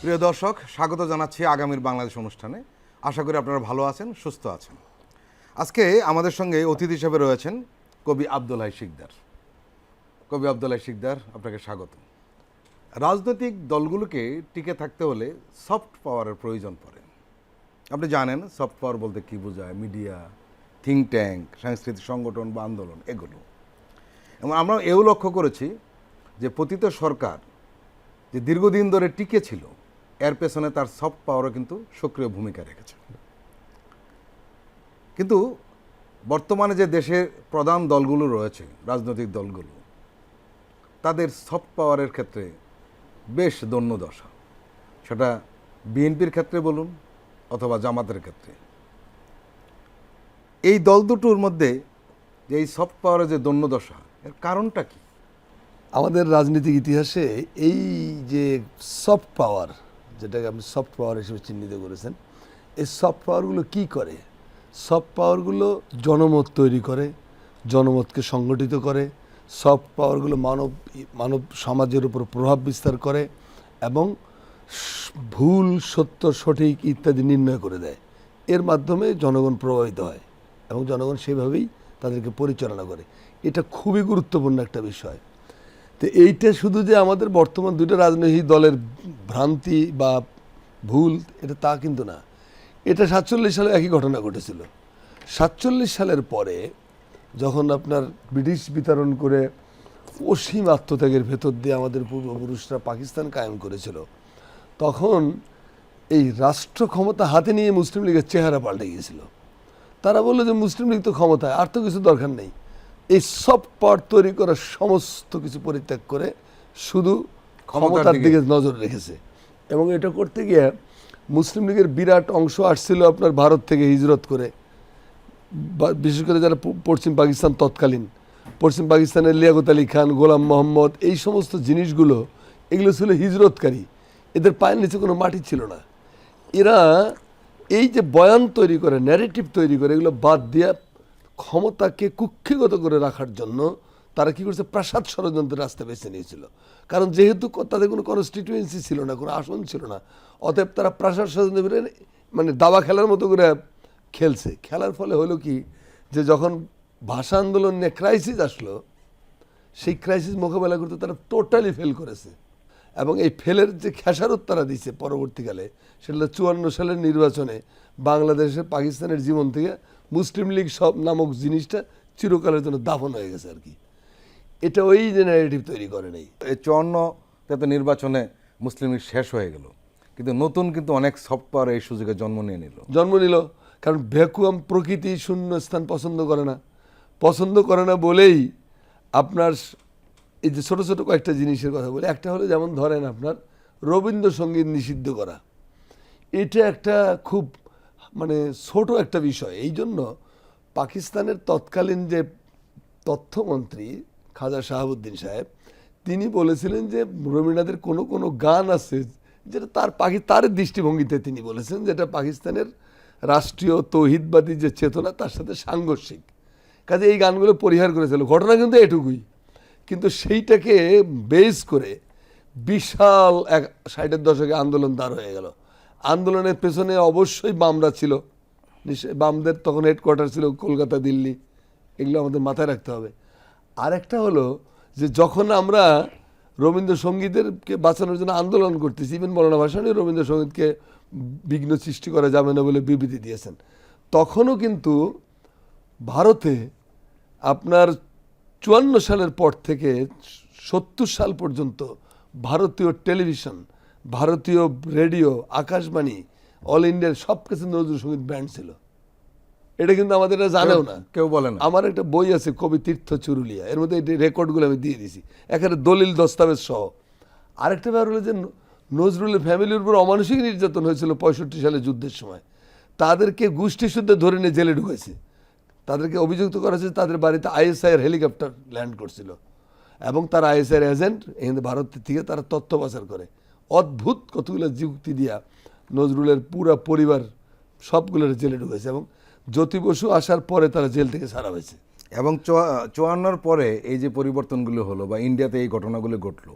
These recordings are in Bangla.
প্রিয় দর্শক, স্বাগত জানাচ্ছি আগামীর বাংলাদেশ অনুষ্ঠানে। আশা করি আপনারা ভালো আছেন, সুস্থ আছেন। আজকে আমাদের সঙ্গে অতিথি হিসেবে রয়েছেন কবি আব্দুল হাই শিকদার। কবি আব্দুল হাই শিকদার, আপনাকে স্বাগত। রাজনৈতিক দলগুলোকে টিকে থাকতে হলে সফট পাওয়ারের প্রয়োজন পড়ে। আপনি জানেন সফট পাওয়ার বলতে কী বোঝায়? মিডিয়া, থিঙ্ক ট্যাঙ্ক, সাংস্কৃতিক সংগঠন বা আন্দোলন, এগুলো। এবং আমরা এও লক্ষ্য করেছি যে পতিত সরকার যে দীর্ঘদিন ধরে টিকে ছিল, এর পেছনে তার সফট পাওয়ারও কিন্তু সক্রিয় ভূমিকা রেখেছে। কিন্তু বর্তমানে যে দেশের প্রধান দলগুলো রয়েছে, রাজনৈতিক দলগুলো, তাদের সফট পাওয়ারের ক্ষেত্রে বেশ দৈন্যদশা। সেটা বিএনপির ক্ষেত্রে বলুন অথবা জামাতের ক্ষেত্রে। এই দল দুটোর মধ্যে যে এই সফট পাওয়ারের যে দৈন্যদশা, এর কারণটা কি? আমাদের রাজনৈতিক ইতিহাসে এই যে সফট পাওয়ার, যেটাকে আপনি সফট পাওয়ার হিসেবে চিহ্নিত করেছেন, এই সফট পাওয়ারগুলো কি করে? সফট পাওয়ারগুলো জনমত তৈরি করে, জনমতকে সংগঠিত করে। সফট পাওয়ারগুলো মানব সমাজের উপর প্রভাব বিস্তার করে এবং ভুল, সত্য, সঠিক ইত্যাদি নির্ণয় করে দেয়। এর মাধ্যমে জনগণ প্রভাবিত হয় এবং জনগণ সেভাবেই তাদেরকে পরিচালনা করে। এটা খুবই গুরুত্বপূর্ণ একটা বিষয়। তো এইটা শুধু যে আমাদের বর্তমান দুটো রাজনৈতিক দলের ভ্রান্তি বা ভুল, এটা তা কিন্তু না। এটা 47 সালে একই ঘটনা ঘটেছিল। 47 সালের পরে যখন আপনার ব্রিটিশ বিতরণ করে অসীম আত্মত্যাগের ভেতর দিয়ে আমাদের পূর্বপুরুষরা পাকিস্তান কায়েম করেছিল, তখন এই রাষ্ট্র ক্ষমতা হাতে নিয়ে মুসলিম লীগের চেহারা পাল্টে গিয়েছিল। তারা বললো যে মুসলিম লীগ তো ক্ষমতায়, আর তো কিছু দরকার নেই। এই সফট পাওয়ার তৈরি করার সমস্ত কিছু পরিত্যাগ করে শুধু ক্ষমতার দিকে নজর রেখেছে। এবং এটা করতে গিয়ে মুসলিম লীগের বিরাট অংশ আসছিল আপনার ভারত থেকে হিজরত করে, বিশেষ করে যারা পশ্চিম পাকিস্তান তৎকালীন, পশ্চিম পাকিস্তানের লিয়াকত আলী খান, গোলাম মোহাম্মদ, এই সমস্ত জিনিসগুলো, এগুলো ছিল হিজরতকারী। এদের পায়ের নিচে কোনো মাটি ছিল না। এরা এই যে বয়ান তৈরি করে, ন্যারেটিভ তৈরি করে, এগুলো বাদ দিয়ে ক্ষমতাকে কুক্ষিগত করে রাখার জন্য তারা কী করেছে? প্রাসাদ ষড়যন্ত্রের রাস্তা বেছে নিয়েছিল। কারণ যেহেতু তাদের কোনো কনস্টিটিউয়েন্সি ছিল না, কোনো আসন ছিল না, অতএব তারা প্রাসাদ ষড়যন্ত্র করে মানে দাবা খেলার মতো করে খেলছে। খেলার ফলে হলো কি, যে যখন ভাষা আন্দোলন নিয়ে ক্রাইসিস আসলো, সেই ক্রাইসিস মোকাবেলা করতে তারা টোটালি ফেল করেছে। এবং এই ফেলের যে খেসারত তারা দিয়েছে পরবর্তীকালে, সেটা 54 সালের নির্বাচনে বাংলাদেশের পাকিস্তানের জীবন থেকে মুসলিম লীগ সব নামক জিনিসটা চিরকালের জন্য দাফন হয়ে গেছে আর কি। এটা ওই যে ন্যারেটিভ তৈরি করে নেই। এই 54 তো নির্বাচনে মুসলিম লীগ শেষ হয়ে গেল, কিন্তু নতুন কিন্তু অনেক সফট পাওয়ার এই সুযোগে জন্ম নিল। কারণ ভ্যাকুয়াম প্রকৃতি শূন্য স্থান পছন্দ করে না বলেই আপনার এই যে ছোটো ছোটো কয়েকটা জিনিসের কথা বলি। একটা হলো যেমন ধরেন আপনার রবীন্দ্রসঙ্গীত নিষিদ্ধ করা। এটা একটা খুব মানে ছোট একটা বিষয়। এই জন্য পাকিস্তানের তৎকালীন যে তথ্যমন্ত্রী খাজা শাহাবুদ্দিন সাহেব, তিনি বলেছিলেন যে রবীন্দ্রনাথের কোনো কোনো গান আছে যেটা তার দৃষ্টিভঙ্গিতে তিনি বলেছেন যেটা পাকিস্তানের রাষ্ট্রীয় তৌহিদবাদী যে চেতনা তার সাথে সাংঘর্ষিক। কাজে এই গানগুলো পরিহার করেছিল। ঘটনা কিন্তু এটুকুই। কিন্তু সেইটাকে বেস করে বিশাল 60-এর দশকে আন্দোলন দাঁড় হয়ে গেল। আন্দোলনের পেছনে অবশ্যই বামরা ছিল। বামদের তখন হেডকোয়ার্টার ছিল কলকাতা, দিল্লি, এগুলো আমাদের মাথায় রাখতে হবে। আরেকটা হলো যে যখন আমরা রবীন্দ্রসঙ্গীতকে বাঁচানোর জন্য আন্দোলন করতেছি, ইভেন মৌলানা ভাসানী রবীন্দ্রসঙ্গীতকে বিঘ্ন সৃষ্টি করা যাবে না বলে বিবৃতি দিয়েছেন, তখনও কিন্তু ভারতে আপনার 54 সালের পর থেকে 70 সাল পর্যন্ত ভারতীয় টেলিভিশন, ভারতীয় রেডিও, আকাশবাণী, অল ইন্ডিয়ার সব কিছু নজরুল সঙ্গীত ব্যান্ড ছিল। এটা কিন্তু আমাদের এটা জানেও না, কেউ বলে না। আমার একটা বই আছে কবি তীর্থ চুরুলিয়া, এর মধ্যে এই রেকর্ডগুলো আমি দিয়ে দিয়েছি, এখানে দলিল দস্তাবেজ সহ। আরেকটা ব্যাপার হলো যে নজরুলের ফ্যামিলির উপর অমানসিক নির্যাতন হয়েছিল 65 সালে যুদ্ধের সময়। তাদেরকে গোষ্ঠী শুদ্ধে ধরে নিয়ে জেলে ঢুকেছে। তাদেরকে অভিযুক্ত করা হয়েছে তাদের বাড়িতে আইএসআইয়ের হেলিকপ্টার ল্যান্ড করছিল এবং তারা আইএসআইয়ের এজেন্ট, এখানে ভারত থেকে তারা তথ্য পাচার করে। অদ্ভুত কতগুলো যুক্তি দিয়া নজরুলের পুরা পরিবার সবগুলোর জেলে ঢুকেছে এবং জ্যোতি বসু আসার পরে তারা জেল থেকে ছাড়া হয়েছে। এবং 54 পরে এই যে পরিবর্তনগুলো হলো বা ইন্ডিয়াতে এই ঘটনাগুলো ঘটলো,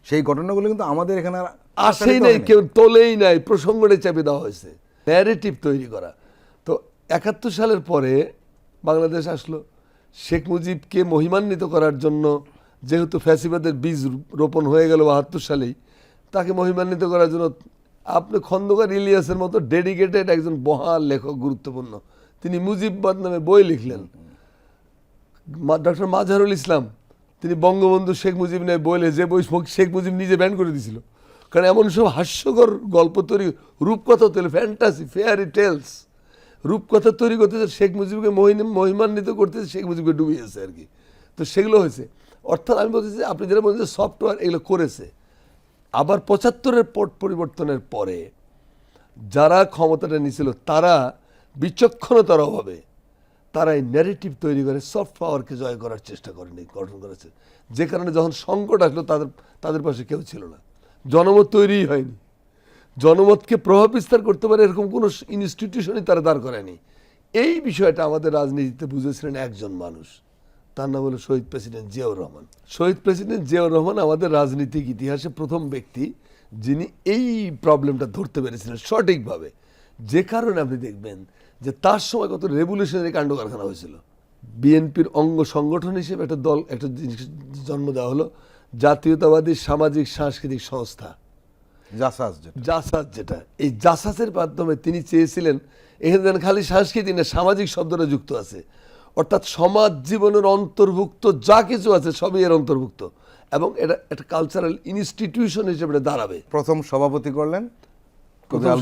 সেই ঘটনাগুলো কিন্তু আমাদের এখানে আর আসেই নাই, কেউ তোলেই নাই, প্রসঙ্গটা চেপে দেওয়া হয়েছে, ন্যারেটিভ তৈরি করা। তো 71 সালের পরে বাংলাদেশ আসলো, শেখ মুজিবকে মহিমান্বিত করার জন্য, যেহেতু ফ্যাসিবাদের বীজ রোপণ হয়ে গেল 72 সালেই, তাকে মহিমান্বিত করার জন্য আপনি খন্দকার ইলিয়াসের মতো ডেডিকেটেড একজন বহাল লেখক, গুরুত্বপূর্ণ, তিনি মুজিববাদ নামে বই লিখলেন। ডক্টর মাজহারুল ইসলাম, তিনি বঙ্গবন্ধু শেখ মুজিব নিয়ে বইলে, যে বই শেখ মুজিব নিজে ব্যান করে দিয়েছিল, কারণ এমন সব হাস্যকর গল্প তৈরি, রূপকথা তৈরি, ফ্যান্টাসি, ফেয়ারি টেলস, রূপকথা তৈরি করতেছে, শেখ মুজিবকে মহিমান্বিত করতেছে, শেখ মুজিবকে ডুবিয়েছে আর কি। তো সেগুলো হয়েছে। অর্থাৎ আমি বলতেছি, আপনি যেটা বলছেন সফটওয়্যার, এগুলো করেছে। আবার 75-এর পট পরিবর্তনের পরে যারা ক্ষমতাটা নিয়েছিল, তারা বিচক্ষণতার অভাবে তারা এই ন্যারেটিভ তৈরি করে সফট পাওয়ারকে জয় করার চেষ্টা করেনি, গঠন করেছে। যে কারণে যখন সংকট আসলো, তাদের পাশে কেউ ছিল না, জনমত তৈরিই হয়নি। জনমতকে প্রভাব বিস্তার করতে পারে এরকম কোনো ইনস্টিটিউশনই তারা দাঁড় করেনি। এই বিষয়টা আমাদের রাজনীতিতে বুঝেছিলেন একজন মানুষ, তার নাম হলো শহীদ প্রেসিডেন্ট জিয়াউর রহমান। শহীদ প্রেসিডেন্ট জিয়াউর রহমান আমাদের রাজনীতিক ইতিহাসে প্রথম ব্যক্তি যিনি এই প্রবলেমটা ধরতে পেরেছিলেন সঠিকভাবে। যে কারণে আপনি দেখবেন যে তার সময় কত রেভলিউশনারি কাণ্ড কারখানা হয়েছিল। বিএনপির অঙ্গ সংগঠন হিসেবে একটা দল, একটা জিনিস জন্ম দেওয়া হলো, জাতীয়তাবাদী সামাজিক সাংস্কৃতিক সংস্থা, জাসাস। যেটা এই জাসাসের মাধ্যমে তিনি চেয়েছিলেন, এখানে খালি সাংস্কৃতিক না, সামাজিক শব্দটা যুক্ত আছে, অর্থাৎ সমাজ জীবনের অন্তর্ভুক্ত যা কিছু আছে সবই এর অন্তর্ভুক্ত, এবং এটা একটা কালচারাল ইনস্টিটিউশন হিসেবে দাঁড়াবে। প্রথম সভাপতি করলেন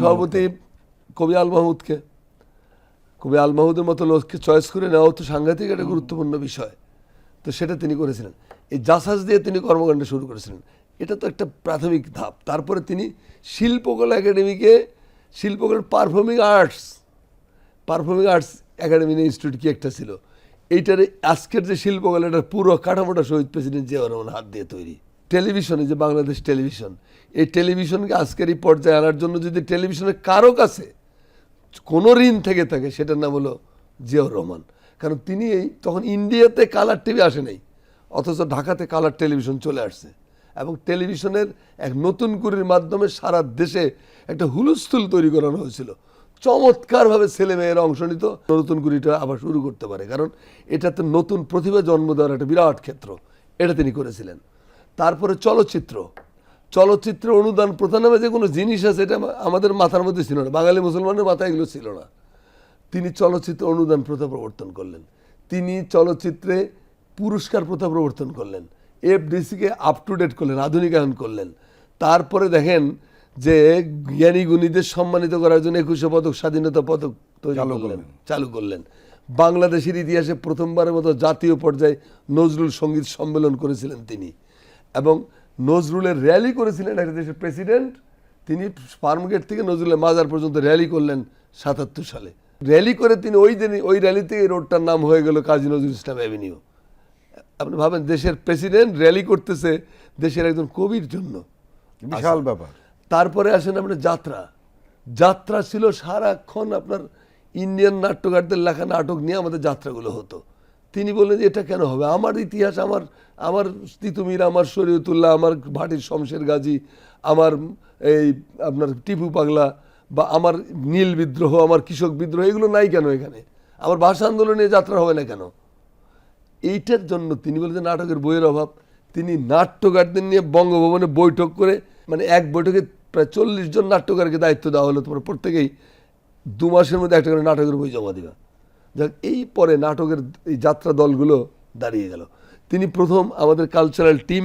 সভাপতি কবি আল মাহমুদকে। কবি আল মাহমুদের মতো লোককে চয়েস করে নেওয়া তো সাংঘাতিক একটা গুরুত্বপূর্ণ বিষয়। তো সেটা তিনি করেছিলেন, এই জাসাস দিয়ে তিনি কর্মকাণ্ড শুরু করেছিলেন। এটা তো একটা প্রাথমিক ধাপ। তারপরে তিনি শিল্পকলা একাডেমিকে, শিল্পকলা পারফর্মিং আর্টস একাডেমি ইনস্টিটিউট কি একটা ছিল, এইটারে আজকের যে শিল্পকলাটার পুরো কাঠামোটা শহীদ প্রেসিডেন্ট জিয়াউর রহমান হাত দিয়ে তৈরি। টেলিভিশনে যে বাংলাদেশ টেলিভিশন, এই টেলিভিশনকে আজকের এই পর্যায়ে আনার জন্য যদি টেলিভিশনের কারো কাছে কোনো ঋণ থেকে থাকে, সেটার নাম হলো জিয়াউর রহমান। কারণ তিনি তখন ইন্ডিয়াতে কালার টিভি আসে নাই, অথচ ঢাকাতে কালার টেলিভিশন চলে আসছে, এবং টেলিভিশনের এক নতুন কুরির মাধ্যমে সারা দেশে একটা হুলস্থুল তৈরি করানো হয়েছিল। চমৎকারভাবে ছেলেমেয়েরা অংশ নিত, নতুন কুরিটা আবার শুরু করতে পারে, কারণ এটাতে নতুন প্রতিভা জন্ম দেওয়ার একটা বিরাট ক্ষেত্র, এটা তিনি করেছিলেন। তারপরে চলচ্চিত্রের অনুদান প্রথা নামে যে কোনো জিনিস আছে, এটা আমাদের মাথার মধ্যে ছিল না, বাঙালি মুসলমানের মাথায় এগুলো ছিল না। তিনি চলচ্চিত্র অনুদান প্রথা প্রবর্তন করলেন, তিনি চলচ্চিত্রে পুরস্কার প্রথা প্রবর্তন করলেন, এফডিসিকে আপ টু ডেট করলেন, আধুনিকায়ন করলেন। তারপরে দেখেন যে জ্ঞানী গুণীদের সম্মানিত করার জন্য 21শে পদক, স্বাধীনতা পদক চালু করলেন। বাংলাদেশের ইতিহাসে প্রথমবারের মতো জাতীয় পর্যায়ে নজরুল সঙ্গীত সম্মেলন করেছিলেন তিনি, এবং নজরুলের র্যালি করেছিলেন একটা দেশের প্রেসিডেন্ট। তিনি ফার্মগেট থেকে নজরুলের মাজার পর্যন্ত র্যালি করলেন 77 সালে। র্যালি করে তিনি ওই র্যালিতে এই রোডটার নাম হয়ে গেল কাজী নজরুল ইসলাম অ্যাভিনিউ। আপনি ভাবেন, দেশের প্রেসিডেন্ট র্যালি করতেছে দেশের একজন কবির জন্য, বিশাল ব্যাপার। তারপরে আসেন আপনার যাত্রা ছিল সারাক্ষণ আপনার ইন্ডিয়ান নাট্যকারদের লেখা নাটক নিয়ে আমাদের যাত্রাগুলো হতো। তিনি বললেন যে এটা কেন হবে, আমার ইতিহাস, আমার তিতুমির, আমার শরীয়তুল্লাহ, আমার ভাটির শমশের গাজী, আমার এই আপনার টিপু পাগলা, বা আমার নীল বিদ্রোহ, আমার কৃষক বিদ্রোহ, এগুলো নাই কেন এখানে, আমার ভাষা আন্দোলনে যাত্রা হবে না কেন? এইটার জন্য তিনি বলেছেন নাটকের বইয়ের অভাব। তিনি নাট্যকারদের নিয়ে বঙ্গভবনে বৈঠক করে, মানে এক বৈঠকে প্রায় 40 জন নাট্যকারকে দায়িত্ব দেওয়া হলো, তোমরা প্রত্যেকেই 2 মাসের মধ্যে একটা করে নাটকের বই জমা দিবা। যাক, এই পরে নাটকের এই যাত্রা দলগুলো দাঁড়িয়ে গেল। তিনি প্রথম আমাদের কালচারাল টিম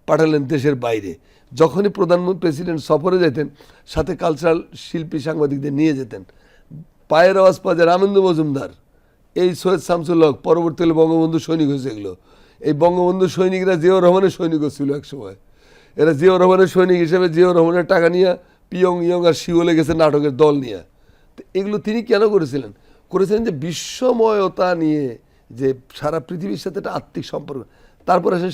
পাঠালেন দেশের বাইরে। যখনই প্রধানমন্ত্রী প্রেসিডেন্ট সফরে যেতেন, সাথে কালচারাল শিল্পী সাংবাদিকদের নিয়ে যেতেন। পায়ের আওয়াজ পাওয়া যায় রামেন্দু মজুমদার, এই সৈয়দ শামসুল হক, পরবর্তীকালে বঙ্গবন্ধু সৈনিক হয়েছে এগুলো। এই বঙ্গবন্ধু সৈনিকরা জিয়াউর রহমানের সৈনিকও ছিল এক সময়। এরা জিয়াউর রহমানের সৈনিক হিসেবে জিয়াউর রহমানের টাকা নিয়ে পিয়ং ইয়ং আর শিওলে গেছে নাটকের দল নিয়ে। তো এগুলো তিনি কেন করেছিলেন যে বিশ্বময়তা নিয়ে, যে সারা পৃথিবীর সাথে একটা আত্মিক সম্পর্ক। তারপর আসে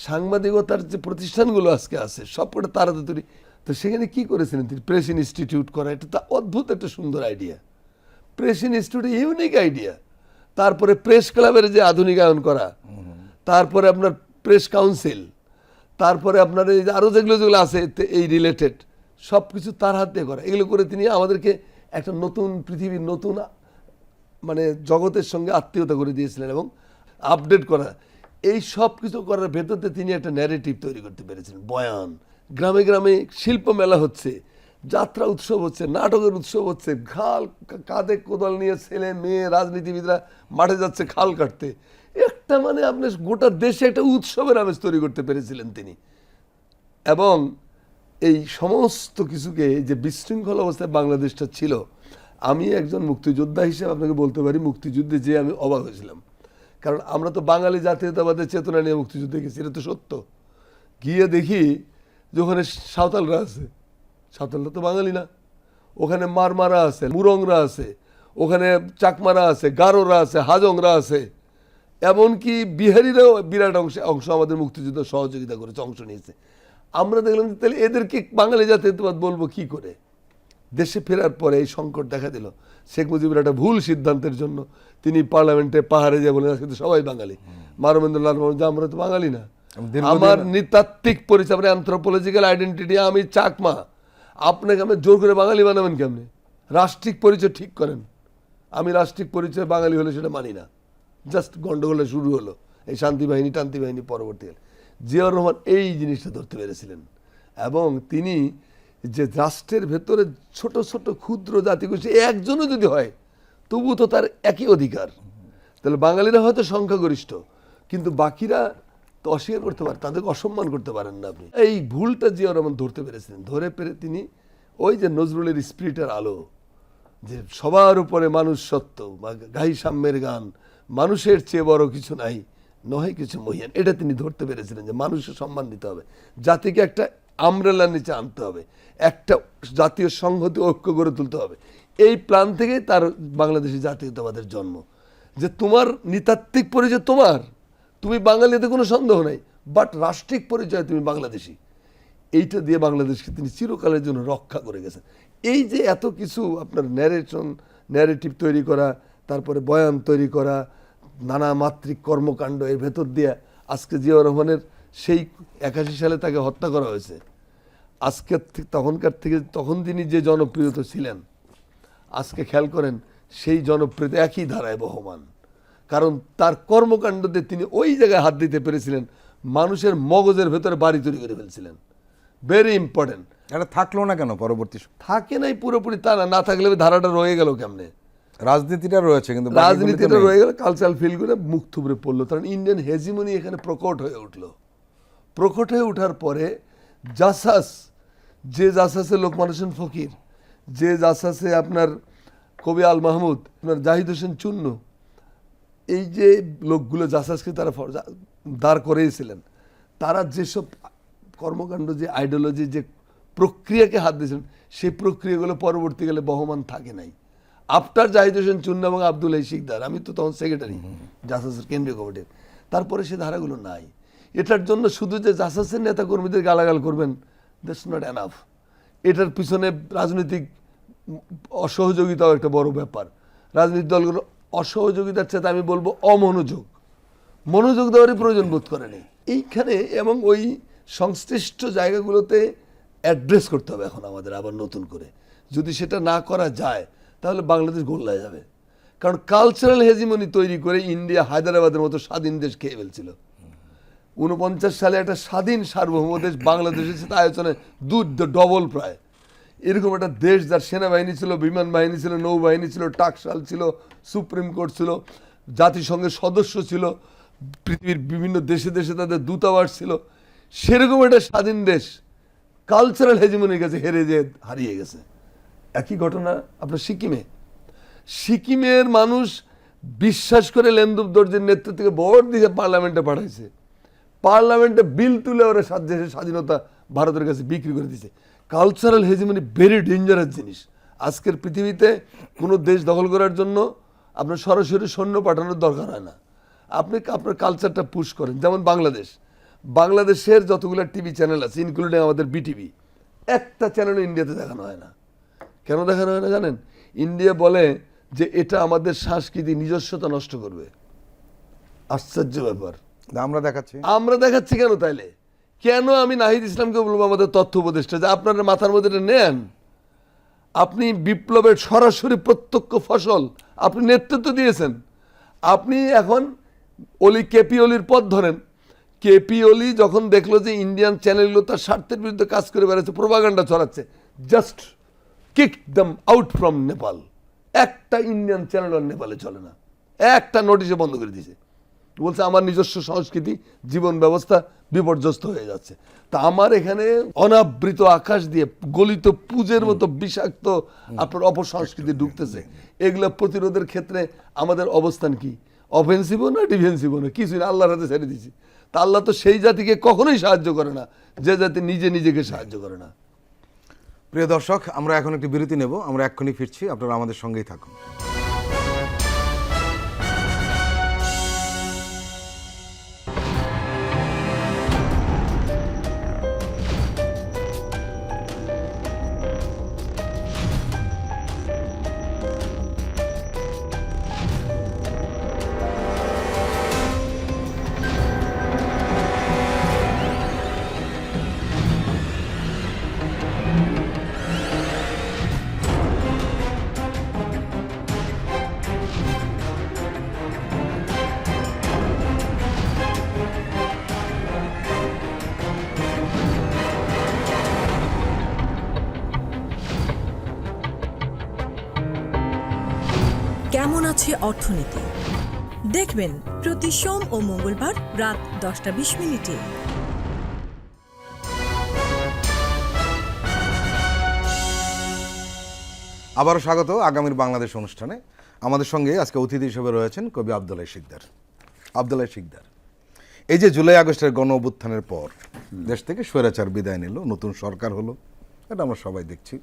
সাংবাদিকতার যে প্রতিষ্ঠানগুলো আজকে আছে সবকটা তারা তো তৈরি। তো সেখানে কি করেছিলেন তিনি, প্রেস ইনস্টিটিউট করা, এটা তো অদ্ভুত একটা সুন্দর idea. Press institute unique idea. তারপরে প্রেস ক্লাবের যে আধুনিকায়ন করা, তারপরে আপনার প্রেস কাউন্সিল, তারপরে আপনার এই যে আরও যেগুলো যেগুলো আছে এই রিলেটেড সব কিছু তার হাত দিয়ে করা, এগুলো করে তিনি আমাদেরকে একটা নতুন পৃথিবীর নতুন মানে জগতের সঙ্গে আত্মীয়তা করে দিয়েছিলেন এবং আপডেট করা। এই সব কিছু করার ভেতরতে তিনি একটা ন্যারেটিভ তৈরি করতে পেরেছিলেন। বয়ান, গ্রামে গ্রামে শিল্প মেলা হচ্ছে, যাত্রা উৎসব হচ্ছে, নাটকের উৎসব হচ্ছে, খাল কাঁধে কোদাল নিয়ে ছেলে মেয়ে রাজনীতিবিদরা মাঠে যাচ্ছে খাল কাটতে। একটা মানে আপনি গোটা দেশে একটা উৎসবের আমেজ তৈরি করতে পেরেছিলেন তিনি। এবং এই সমস্ত কিছুকে যে বিশৃঙ্খল অবস্থায় বাংলাদেশটা ছিল, আমি একজন মুক্তিযোদ্ধা হিসেবে আপনাকে বলতে পারি মুক্তিযুদ্ধে যে আমি অবাক হয়েছিলাম। কারণ আমরা তো বাঙালি জাতীয়তাবাদের চেতনা নিয়ে মুক্তিযুদ্ধে গেছি, এটা তো সত্য। গিয়ে দেখি যে ওখানে সাঁওতালরা আছে, সাঁওতালরা তো বাঙালি না, ওখানে মারমারা আছে, মুরংরা আছে, ওখানে চাকমারা আছে, গারোরা আছে, হাজংরা আছে, এমনকি বিহারিরাও বিরাট অংশ আমাদের মুক্তিযুদ্ধ সহযোগিতা করেছে, অংশ নিয়েছে। আমরা দেখলাম যে তাহলে এদেরকে বাঙালি জাতীয়তাবাদ বলবো কি করে? দেশে ফেরার পরে এই সংকট দেখা দিল। শেখ মুজিবের একটা ভুল সিদ্ধান্তের জন্য তিনি পার্লামেন্টে পাহাড়ে যে বলেন আজকে তো সবাই বাঙালি, মানবেন্দ্র লাল মোহন, আমরা তো বাঙালি না। আমার নৃতাত্ত্বিক পরিচয়, অ্যানথ্রোপোলজিক্যাল আইডেন্টিটি, আমি চাকমা, আপনাকে আমি জোর করে বাঙালি বানাবেন কেমনে? রাষ্ট্রিক পরিচয় ঠিক করেন। আমি রাষ্ট্রিক পরিচয় বাঙালি হলে সেটা মানি না। জাস্ট গন্ডগোলে শুরু হলো এই শান্তি বাহিনী টান্তি বাহিনী। পরবর্তীকালে জিয়াউর রহমান এই জিনিসটা ধরতে পেরেছিলেন এবং তিনি যে রাষ্ট্রের ভেতরে ছোট ছোট ক্ষুদ্র জাতিগোষ্ঠী একজনও যদি হয় তবু তো তার একই অধিকার। তাহলে বাঙালিরা হয়তো সংখ্যাগরিষ্ঠ, কিন্তু বাকিরা তো অস্বীকার করতে পারে, তাদেরকে অসম্মান করতে পারেন না আপনি। এই ভুলটা জিয়াউর রহমান ধরতে পেরেছিলেন। ধরে পেরে তিনি ওই যে নজরুলের স্পিরিটের আলো, যে সবার উপরে মানুষ সত্য বা গাই সাম্যের গান, মানুষের চেয়ে বড় কিছু নাই, নয় কিছু মহিয়ান, এটা তিনি ধরতে পেরেছিলেন যে মানুষের সম্মান দিতে হবে, জাতিকে একটা আমব্রেলার নিচে আনতে হবে, একটা জাতীয় সংহতি ঐক্য গড়ে তুলতে হবে। এই প্ল্যান থেকেই তার বাংলাদেশি জাতীয়তাবাদের জন্ম। যে তোমার নৃতাত্ত্বিক পরিচয় তোমার, তুমি বাঙালিতে কোনো সন্দেহ নাই, বাট রাষ্ট্রিক পরিচয় তুমি বাংলাদেশি। এইটা দিয়ে বাংলাদেশকে তিনি চিরকালের জন্য রক্ষা করে গেছেন। এই যে এত কিছু আপনার ন্যারেটিভ তৈরি করা, তারপরে বয়ান তৈরি করা, নানা মাত্রিক কর্মকাণ্ড, এর ভেতর দিয়ে আজকে জিয়াউর রহমানের সেই 81 সালে তাকে হত্যা করা হয়েছে। আজকের তখনকার থেকে তখন তিনি যে জনপ্রিয়তা ছিলেন, আজকে খেয়াল করেন সেই জনপ্রিয়তা একই ধারায় বহমান। কারণ তার কর্মকাণ্ডতে তিনি ওই জায়গায় হাত দিতে পেরেছিলেন, মানুষের মগজের ভেতরে বাড়ি তৈরি করে ফেলছিলেন। Very important. এটা থাকলো না কেন পরবর্তী থাকে নাই পুরোপুরি তা না, না থাকলে ধারাটা রয়ে গেল কেমনে? রাজনীতিটা রয়েছে কিন্তু রাজনীতিটা রয়ে গেল, কালচারাল ফিল্ডগুলো মুখ থুবড়ে পড়লো। কারণ ইন্ডিয়ান হেজিমনি এখানে প্রকট হয়ে উঠলো। প্রকট হয়ে ওঠার পরে জাসাস, যে জাসাসে লোকমান হোসেন ফকির, যে জাসাসে আপনার কবি আল মাহমুদ, আপনার জাহিদ হোসেন চুন্নু, এই যে লোকগুলো জাসাসকে তারা দাঁড় করেছিলেন, তারা যেসব কর্মকাণ্ড, যে আইডিওলজি, যে প্রক্রিয়াকে হাত দিয়েছেন, সেই প্রক্রিয়াগুলো পরবর্তীকালে বহমান থাকে নাই। আফটার জাহিদ হোসেন চুন্নু এবং আব্দুল্লাহ শিকদার, আমি তো তখন সেক্রেটারি জাসাসের কেন্দ্রীয় কমিটির, তারপরে সে ধারাগুলো নাই। এটার জন্য শুধু যে জাসাসের নেতা কর্মীদের গালাগাল করবেন, দ্যাটস নট এনাফ। এটার পিছনে রাজনৈতিক অসহযোগিতাও একটা বড় ব্যাপার। রাজনৈতিক দলগুলো অসহযোগিতার সাথে আমি বলবো অমনোযোগ, মনোযোগ দেওয়ারই প্রয়োজন বোধ করে নেই এইখানে। এবং ওই সংশ্লিষ্ট জায়গাগুলোতে অ্যাড্রেস করতে হবে এখন আমাদের আবার নতুন করে। যদি সেটা না করা যায় তাহলে বাংলাদেশ গোল্লায় যাবে। কারণ কালচারাল হেজিমনি তৈরি করে ইন্ডিয়া হায়দ্রাবাদের মতো স্বাধীন দেশ খেয়ে ফেলছিল। 49 সালে একটা স্বাধীন সার্বভৌম দেশ বাংলাদেশের সাথে আয়োজনে ডবল প্রায়। এরকম একটা দেশ যার সেনাবাহিনী ছিল, বিমান বাহিনী ছিল, নৌবাহিনী ছিল, টাকশাল ছিল, সুপ্রিম কোর্ট ছিল, জাতিসংঘের সদস্য ছিল, পৃথিবীর বিভিন্ন দেশে দেশে তাদের দূতাবাস ছিল, সেরকম একটা স্বাধীন দেশ কালচারাল হেজিমনির কাছে হেরে যে হারিয়ে গেছে। একই ঘটনা আপনার সিকিমে। সিকিমের মানুষ বিশ্বাস করে লেন্দুব দর্জির নেতৃত্ব থেকে ভোট দিয়ে পার্লামেন্টে পাঠাইছে, পার্লামেন্টে বিল তুলে ওরা দেশের স্বাধীনতা ভারতের কাছে বিক্রি করে দিয়েছে। কালচারাল হেজিমনি ভেরি ডেঞ্জারাস জিনিস। আজকের পৃথিবীতে কোনো দেশ দখল করার জন্য আপনার সরাসরি সৈন্য পাঠানোর দরকার হয় না, আপনি আপনার কালচারটা পুশ করেন। যেমন বাংলাদেশের যতগুলো টিভি চ্যানেল আছে, ইনক্লুডিং আমাদের বিটিভি, একটা চ্যানেল ইন্ডিয়াতে দেখানো হয় না। কেন দেখানো হয় না জানেন? ইন্ডিয়া বলে যে এটা আমাদের সাংস্কৃতিক নিজস্বতা নষ্ট করবে। আশ্চর্য ব্যাপার। আমরা দেখাচ্ছি কেন তাইলে? কেন আমি নাহিদ ইসলামকে বলবো আমাদের তথ্য উপদেষ্টা যে আপনার মাথার মধ্যে এটা নেন, আপনি বিপ্লবের সরাসরি প্রত্যক্ষ ফসল, আপনি নেতৃত্ব দিয়েছেন। আপনি এখন কেপি ওলির পথ ধরেন। কেপি ওলি যখন দেখলো যে ইন্ডিয়ান চ্যানেলগুলো তার স্বার্থের বিরুদ্ধে কাজ করে বেড়াচ্ছে, প্রোপাগান্ডা ছড়াচ্ছে, just kick them out from Nepal. একটা ইন্ডিয়ান চ্যানেল আর নেপালে চলে না, একটা নোটিশে বন্ধ করে দিয়েছে। বলছে আমার নিজস্ব সংস্কৃতি, জীবন ব্যবস্থা বিপর্যস্ত হয়ে যাচ্ছে। তা আমার এখানে অনাবৃত আকাশ দিয়ে গলিত পুজের মতো বিষাক্ত আপনার অপসংস্কৃতি ঢুকতেছে। এগুলো প্রতিরোধের ক্ষেত্রে আমাদের অবস্থান কি? অফেন্সিভও না ডিফেন্সিভও না, কিছুই না, আল্লাহর হাতে ছেড়ে দিয়েছি। তা আল্লাহ তো সেই জাতিকে কখনোই সাহায্য করে না যে জাতি নিজে নিজেকে সাহায্য করে না। প্রিয় দর্শক, আমরা এখন একটি বিরতি নেব, আমরা এক্ষুনি ফিরছি, আপনারা আমাদের সঙ্গেই থাকুন। কেমন আছে অর্থনীতি দেখবেন প্রতি সোম ও মঙ্গলবার রাত 10:20 আবারও স্বাগত আগামীর বাংলাদেশ অনুষ্ঠানে। আমাদের সঙ্গে আজকে অতিথি হিসেবে রয়েছেন কবি আব্দুল্লাহ শিকদার। আব্দুল্লাহ শিকদার, এই যে জুলাই আগস্টের গণ অভ্যুত্থানের পর দেশ থেকে স্বৈরাচার বিদায় নিল, নতুন সরকার হলো, এটা আমরা সবাই দেখছি।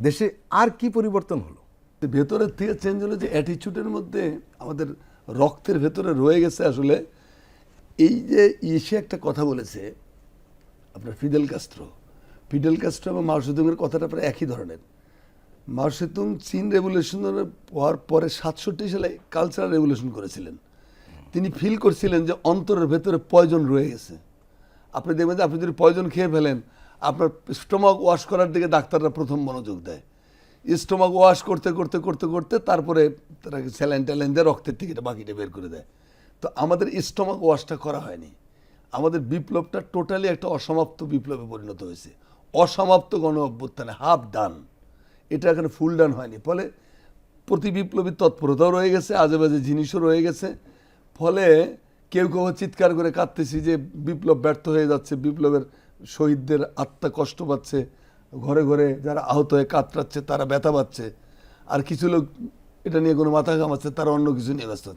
দেশে আর কি পরিবর্তন হলো? ভেতরের থেকে চেঞ্জ হলো যে অ্যাটিচিউডের মধ্যে আমাদের রক্তের ভেতরে রয়ে গেছে। আসলে এই যে এসে একটা কথা বলেছে আপনার ফিদেল কাস্ট্রো এবং মাও সেতুংয়ের কথাটা প্রায় একই ধরনের। মাও সেতুং চীন রেভলিউশনের হওয়ার পরে 67 সালে কালচারাল রেভলিউশন করেছিলেন। তিনি ফিল করছিলেন যে অন্তরের ভেতরে পয়জন রয়ে গেছে। আপনি দেখবেন যে আপনি যদি পয়জন খেয়ে ফেলেন, আপনার স্টোমাক ওয়াশ করার দিকে ডাক্তাররা প্রথম মনোযোগ দেয়। স্টোমাক ওয়াশ করতে করতে করতে করতে তারপরে তারা স্যালাইন ট্যালাইন দিয়ে রক্তের থেকে বাকিটা বের করে দেয়। তো আমাদের স্টোমাক ওয়াশটা করা হয়নি। আমাদের বিপ্লবটা টোটালি একটা অসমাপ্ত বিপ্লবে পরিণত হয়েছে। অসমাপ্ত গণ অভ্যুত্থানে, হাফ ডান, এটা এখানে ফুল ডান হয়নি। ফলে প্রতি বিপ্লবী তৎপরতাও রয়ে গেছে, আজেবাজে জিনিসও রয়ে গেছে। ফলে কেউ কেউ চিৎকার করে কাঁদতেছি যে বিপ্লব ব্যর্থ হয়ে যাচ্ছে, বিপ্লবের শহীদদের আত্মা কষ্ট পাচ্ছে, ঘরে ঘরে যারা আহত হয়ে কাতরাচ্ছে তারা ব্যথা পাচ্ছে, আর কিছু লোক এটা নিয়ে কোনো মাথা ঘামাচ্ছে, তারা অন্য কিছু নিয়ে ব্যস্ত।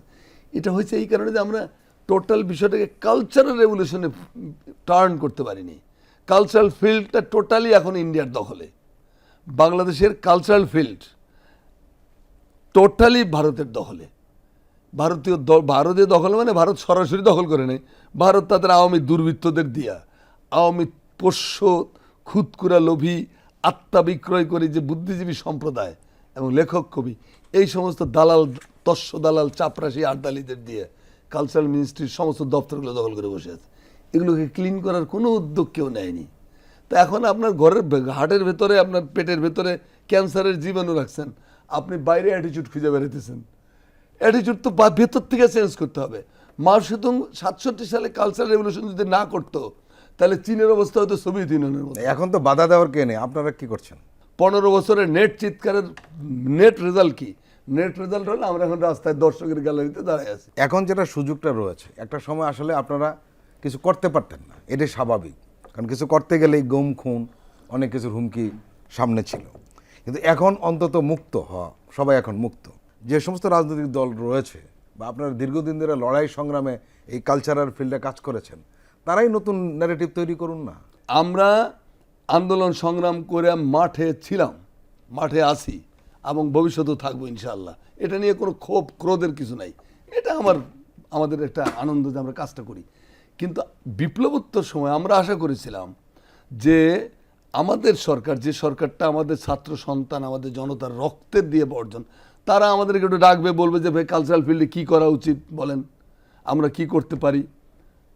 এটা হয়েছে এই কারণে যে আমরা টোটাল বিষয়টাকে কালচারাল রেভলিউশনে টার্ন করতে পারিনি। কালচারাল ফিল্ডটা টোটালি এখন ইন্ডিয়ার দখলে। বাংলাদেশের কালচারাল ফিল্ড টোটালি ভারতের দখলে। ভারতীয় দখল মানে ভারত সরাসরি দখল করে নেই, ভারত তাদের আওয়ামী দুর্বৃত্তদের দিয়া, আওয়ামী পোষ্য খুদকুরা লোভী আত্মা বিক্রয় করে যে বুদ্ধিজীবী সম্প্রদায় এবং লেখক কবি, এই সমস্ত দালাল, তস্য দালাল, চাপরাশি আড্ডালিদের দিয়ে কালচারাল মিনিস্ট্রির সমস্ত দপ্তরগুলো দখল করে বসে আছে। এগুলোকে ক্লিন করার কোনো উদ্যোগ কেউ নেয়নি। তো এখন আপনার ঘরের হার্টের ভেতরে, আপনার পেটের ভেতরে ক্যান্সারের জীবাণু রাখছেন, আপনি বাইরে অ্যাটিচিউড খুঁজে বেড়াইতেছেন। অ্যাটিচিউড তো ভেতর থেকে চেঞ্জ করতে হবে। মাও সেতুং 67 সালে কালচারাল রেভলিউশন যদি না করতো, তাহলে চীনের অবস্থা হতো সোভিয়েত ইউনিয়নের মতো। এখন তো বাধা দেওয়ার কে নেই, আপনারা কি করছেন? 15 বছরের নেট চিৎকারের নেট রেজাল্ট কি? নেট রেজাল্ট হলে আমরা এখন রাস্তায় দর্শকের গ্যালারিতে দাঁড়ায় আছি। এখন যেটা সুযোগটা রয়েছে, একটা সময় আসলে আপনারা কিছু করতে পারতেন না, এটাই স্বাভাবিক, কারণ কিছু করতে গেলেই গুম খুন অনেক কিছুর হুমকি সামনে ছিল। কিন্তু এখন অন্তত মুক্ত হওয়া, সবাই এখন মুক্ত। যে সমস্ত রাজনৈতিক দল রয়েছে বা আপনারা দীর্ঘদিন ধরে লড়াই সংগ্রামে এই কালচারাল ফিল্ডে কাজ করেছেন, তারাই নতুন ন্যারেটিভ তৈরি করুন না। আমরা আন্দোলন সংগ্রাম করে মাঠে ছিলাম, মাঠে আছি এবং ভবিষ্যতেও থাকবো ইনশাআল্লাহ। এটা নিয়ে কোনো ক্ষোভ ক্রোধের কিছু নাই। এটা আমাদের একটা আনন্দ যে আমরা কাজটা করি। কিন্তু বিপ্লবোত্তর সময় আমরা আশা করেছিলাম যে আমাদের সরকার, যে সরকারটা আমাদের ছাত্র সন্তান, আমাদের জনতার রক্তের দিয়ে অর্জন, তারা আমাদেরকে একটু ডাকবে, বলবে যে ভাই কালচারাল ফিল্ডে কী করা উচিত বলেন, আমরা কি করতে পারি।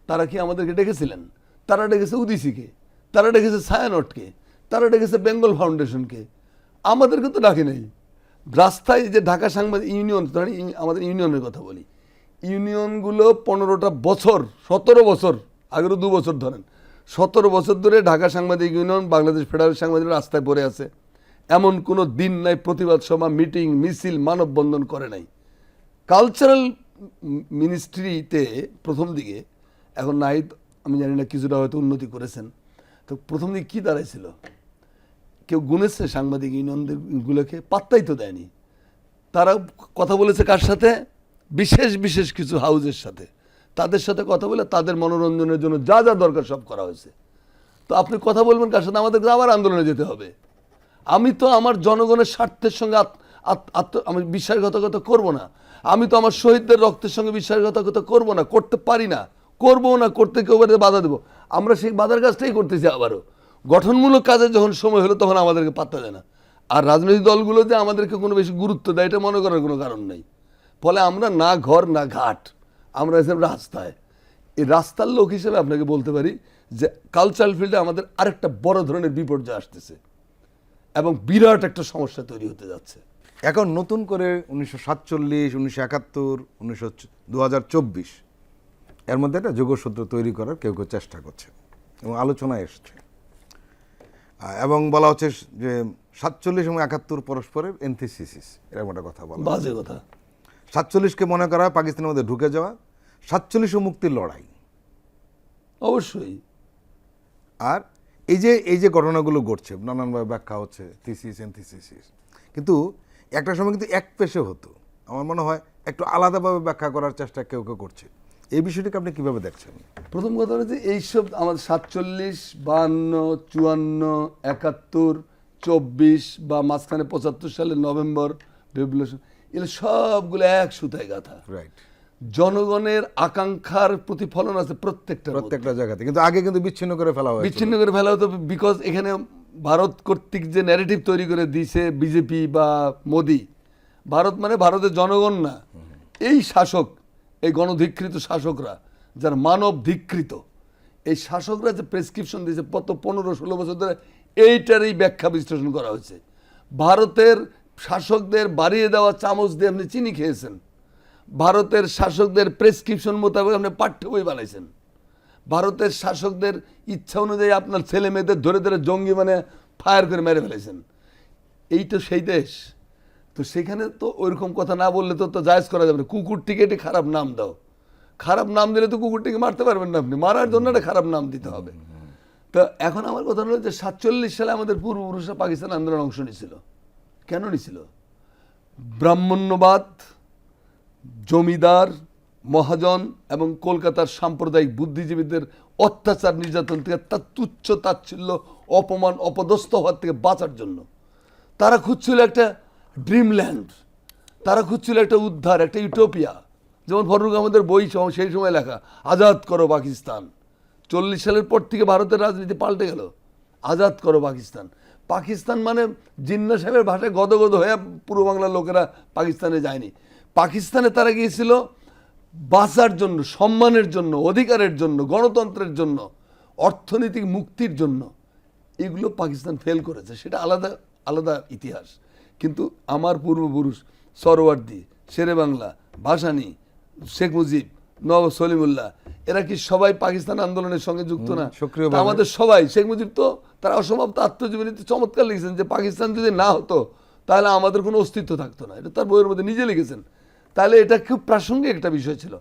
তারা কি আমাদেরকে ডেকেছিলেন? তারা ডেকেছে উদিসিকে, তারা ডেকেছে ছায়ানটকে, তারা ডেকেছে বেঙ্গল ফাউন্ডেশনকে, আমাদেরকে তো ডাকে নাই। রাস্তায় যে ঢাকা সাংবাদিক ইউনিয়ন, আমাদের ইউনিয়নের কথা বলি, ইউনিয়নগুলো 15টা বছর, 17 বছর, আগেরও 2 বছর ধরেন, 17 বছর ধরে ঢাকা সাংবাদিক ইউনিয়ন, বাংলাদেশ ফেডারেল সাংবাদিক রাস্তায় পড়ে আছে। এমন কোনো দিন নাই প্রতিবাদ সভা, মিটিং, মিছিল, মানববন্ধন করে নাই। কালচারাল মিনিস্ট্রিতে প্রথম দিকে, এখন নাই আমি জানি না, কিছুটা হয়তো উন্নতি করেছেন, তো প্রথম দিকে কী দাঁড়াইছিল? কেউ গুনেছে সাংবাদিক ইউনিয়নগুলোকে? পাত্তাই তো দেয়নি। তারা কথা বলেছে কার সাথে? বিশেষ বিশেষ কিছু হাউজের সাথে, তাদের সাথে কথা বলে তাদের মনোরঞ্জনের জন্য যা যা দরকার সব করা হয়েছে। তো আপনি কথা বলবেন কার সাথে? আমাদেরকে আবার আন্দোলনে যেতে হবে। আমি তো আমার জনগণের স্বার্থের সঙ্গে আমি বিশ্বাসঘাতকতা করব না। আমি তো আমার শহীদদের রক্তের সঙ্গে বিশ্বাসঘাতকতা করব না, করতে পারি না, করবো না, করতে কেউ বাধা দেবো। আমরা সেই বাধার কাজটাই করতেছি। আবারও গঠনমূলক কাজে যখন সময় হলো তখন আমাদেরকে পাত্তা দেয় না। আর রাজনৈতিক দলগুলো যে আমাদেরকে কোনো বেশি গুরুত্ব দেয় এটা মনে করার কোনো কারণ নেই। ফলে আমরা না ঘর না ঘাট, আমরা এসে রাস্তায়। এই রাস্তার লোক হিসেবে আপনাকে বলতে পারি যে কালচারাল ফিল্ডে আমাদের আরেকটা বড় ধরনের বিপর্যয় আসতেছে এবং বিরাট একটা সমস্যা তৈরি হতে যাচ্ছে। এখন নতুন করে 1947, 1971, 2024 এর মধ্যে একটা যোগসূত্র তৈরি করার কেউ কেউ চেষ্টা করছে এবং আলোচনায় এসছে, এবং বলা হচ্ছে যে 47 এবং 71 পরস্পরের এন্টিথিসিস, এরকম একটা কথা বলা। বাজে কথা। 47কে মনে করা হয় পাকিস্তানের মধ্যে ঢুকে যাওয়া, 47 ও মুক্তির লড়াই। অবশ্যই। আর এই যে ঘটনাগুলো ঘটছে, নানানভাবে ব্যাখ্যা হচ্ছে, থিসিস এন্টিথিসিস, কিন্তু একটা সময় কিন্তু এক পেশে হতো। আমার মনে হয় একটু আলাদাভাবে ব্যাখ্যা করার চেষ্টা কেউ কেউ করছে। এই বিষয়টিকে আপনি কিভাবে দেখছেন? প্রথম কথা হচ্ছে এইসব আমাদের 47, 52, 54, 71, 24 বা মাঝখানে 75 সালের নভেম্বর রেভলিউশন, এগুলো সবগুলো এক সুতায় গাঁথা। রাইট। জনগণের আকাঙ্ক্ষার প্রতিফলন আছে প্রত্যেকটা জায়গাতে, কিন্তু আগে কিন্তু বিচ্ছিন্ন করে ফেলা হয়, বিচ্ছিন্ন করে ফেলা হতো। বিকজ এখানে ভারত কর্তৃক যে ন্যারেটিভ তৈরি করে দিয়েছে বিজেপি বা মোদি, ভারত মানে ভারতের জনগণ না, এই শাসক, এই গণধিকৃত শাসকরা, যারা মানব ধিকৃত, এই শাসকরা যে প্রেসক্রিপশন দিয়েছে 15-16 বছর ধরে, এইটারই ব্যাখ্যা বিশ্লেষণ করা হয়েছে। ভারতের শাসকদের বাড়িয়ে দেওয়া চামচ দিয়ে আপনি চিনি খেয়েছেন, ভারতের শাসকদের প্রেসক্রিপশন মোতাবেক আপনি পাঠ্য বই বানাইছেন, ভারতের শাসকদের ইচ্ছা অনুযায়ী আপনার ছেলে মেয়েদের ধরে ধরে জঙ্গি মানে ফায়ার করে মেরে ফেলেছেন। এই তো সেই দেশ। তো সেখানে তো ওইরকম কথা না বললে তো জায়েজ করা যাবে না। কুকুরটিকে একটি খারাপ নাম দাও, খারাপ নাম দিলে তো কুকুরটিকে মারতে পারবেন না আপনি, মারার জন্য একটা খারাপ নাম দিতে হবে। তো এখন আমার কথা হলো যে 47 সালে আমাদের পূর্বপুরুষরা পাকিস্তান আন্দোলন অংশ নিয়েছিল। কেন নিয়েছিল? ব্রাহ্মণ্যবাদ, জমিদার, মহাজন এবং কলকাতার সাম্প্রদায়িক বুদ্ধিজীবীদের অত্যাচার নির্যাতন থেকে, তার তুচ্ছ তাচ্ছিল্য, অপমান, অপদস্থ হওয়ার থেকে বাঁচার জন্য তারা খুঁজছিল একটা ড্রিমল্যান্ড, তারা খুঁজছিল একটা উদ্ধার, একটা ইউটোপিয়া। যেমন ফররুখ আহমদের বই সেই সময় লেখা, আজাদ করো পাকিস্তান। 40 সালের পর থেকে ভারতের রাজনীতি পাল্টে গেল, আজাদ করো পাকিস্তান। পাকিস্তান মানে জিন্না সাহেবের ভাষায় গদগদ হয়ে পূর্ব বাংলার লোকেরা পাকিস্তানে যায়নি। পাকিস্তানে তারা গিয়েছিল বাঁচার জন্য, সম্মানের জন্য, অধিকারের জন্য, গণতন্ত্রের জন্য, অর্থনৈতিক মুক্তির জন্য। এগুলো পাকিস্তান ফেল করেছে, সেটা আলাদা আলাদা ইতিহাস। কিন্তু আমার পূর্বপুরুষ সরওয়ার্দী, শেরে বাংলা, ভাসানী, শেখ মুজিব, নবাব সলিমুল্লাহ, এরা কি সবাই পাকিস্তান আন্দোলনের সঙ্গে যুক্ত না? সক্রিয়ভাবে। আমাদের সবাই, শেখ মুজিব তো তার অসমাপ্ত আত্মজীবনীতে চমৎকার লিখেছেন যে পাকিস্তান যদি না হতো তাহলে আমাদের কোনো অস্তিত্ব থাকতো না। এটা তার বইয়ের মধ্যে নিজে লিখেছেন। তাহলে এটা খুব প্রাসঙ্গিক একটা বিষয় ছিল।